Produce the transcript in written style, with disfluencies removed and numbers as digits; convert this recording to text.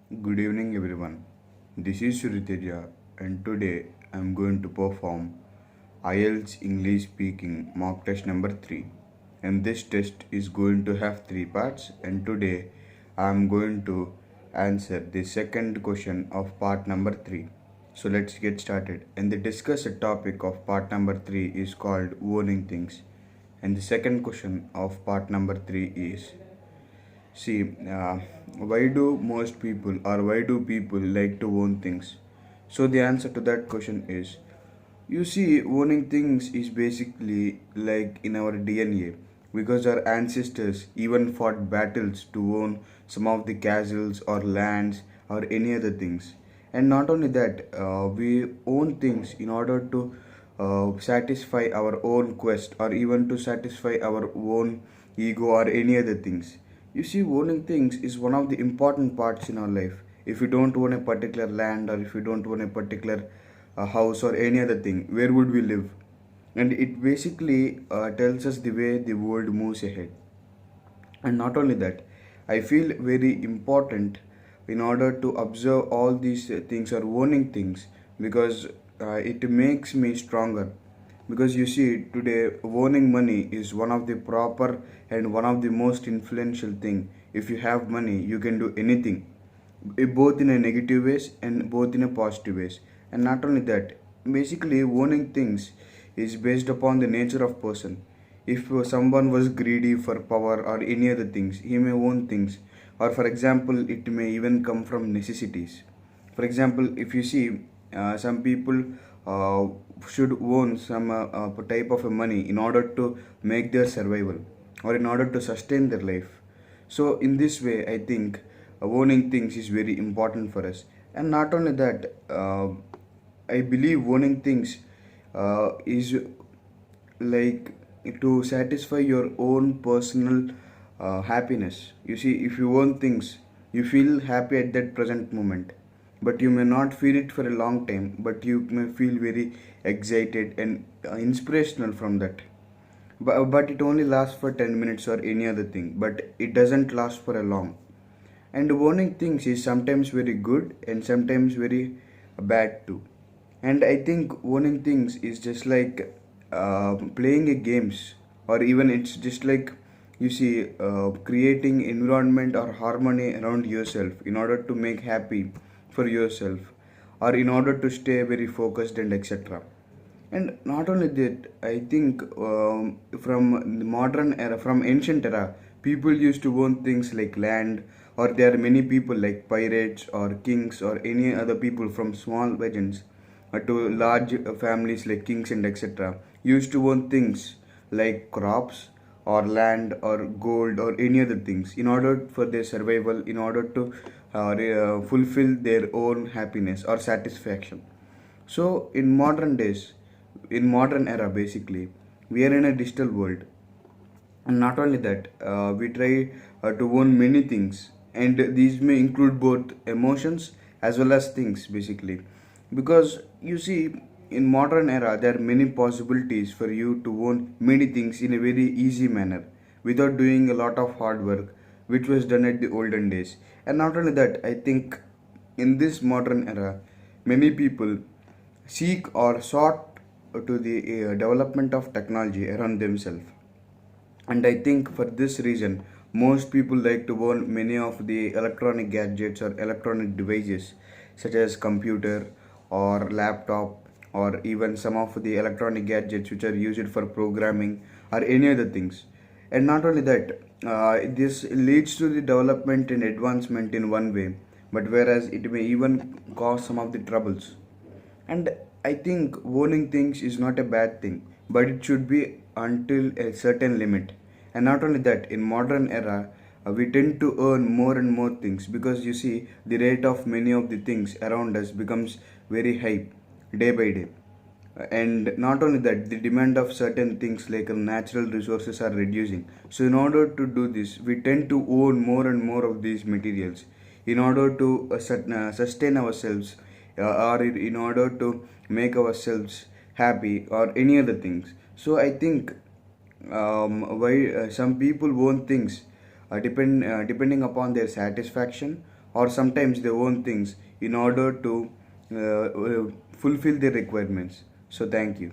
Good evening, everyone. This is Suriteja, and today I am going to perform IELTS English Speaking mock test number 3. And this test is going to have three parts, and today I am going to answer the second question of part number 3. So let's get started. And the discussed topic of part number 3 is called owning things. And the second question of part number 3 is See, why do most people or why do people like to own things? So, the answer to that question is you see, owning things is basically like in our DNA because our ancestors even fought battles to own some of the castles or lands or any other things. And not only that, we own things in order to satisfy our own quest or even to satisfy our own ego or any other things. You see, owning things is one of the important parts in our life. If you don't own a particular land or if you don't own a particular house or any other thing, where would we live? And it basically tells us the way the world moves ahead. And not only that, I feel very important in order to observe all these things or owning things because it makes me stronger. Because you see, today owning money is one of the proper and one of the most influential thing. If you have money, you can do anything, both in a negative ways and both in a positive ways. And not only that, basically owning things is based upon the nature of person. If someone was greedy for power or any other things, he may own things, or for example it may even come from necessities. For example, if you see, some people uh, should own some type of a money in order to make their survival or in order to sustain their life. So in this way, I think owning things is very important for us. And not only that, I believe owning things is like to satisfy your own personal happiness. You see, if you own things, you feel happy at that present moment, but you may not feel it for a long time, but you may feel very excited and inspirational from that. But it only lasts for 10 minutes or any other thing, but it doesn't last for a long. And owning things is sometimes very good and sometimes very bad too. And I think owning things is just like playing a games, or even it's just like you see creating environment or harmony around yourself in order to make happy for yourself or in order to stay very focused and etc. And not only that, I think from the modern era, from ancient era, people used to own things like land, or there are many people like pirates or kings or any other people from small legends to large families like kings and etc. used to own things like crops or land or gold or any other things in order for their survival, in order to fulfill their own happiness or satisfaction. So in modern days, in modern era basically, we are in a digital world, and not only that, we try to own many things, and these may include both emotions as well as things basically, because you see, in modern era there are many possibilities for you to own many things in a very easy manner without doing a lot of hard work, which was done at the olden days. And not only that, I think in this modern era, many people seek or sought to the development of technology around themselves. And I think for this reason, most people like to own many of the electronic gadgets or electronic devices, such as computer or laptop, or even some of the electronic gadgets which are used for programming or any other things. And not only that, this leads to the development and advancement in one way, but whereas it may even cause some of the troubles. And I think owning things is not a bad thing, but it should be until a certain limit. And not only that, in modern era, we tend to earn more and more things because you see the rate of many of the things around us becomes very high day by day. And not only that, the demand of certain things like natural resources are reducing. So in order to do this, we tend to own more and more of these materials in order to sustain ourselves, or in order to make ourselves happy or any other things. So I think why some people own things depending upon their satisfaction or sometimes they own things in order to fulfill their requirements. So thank you.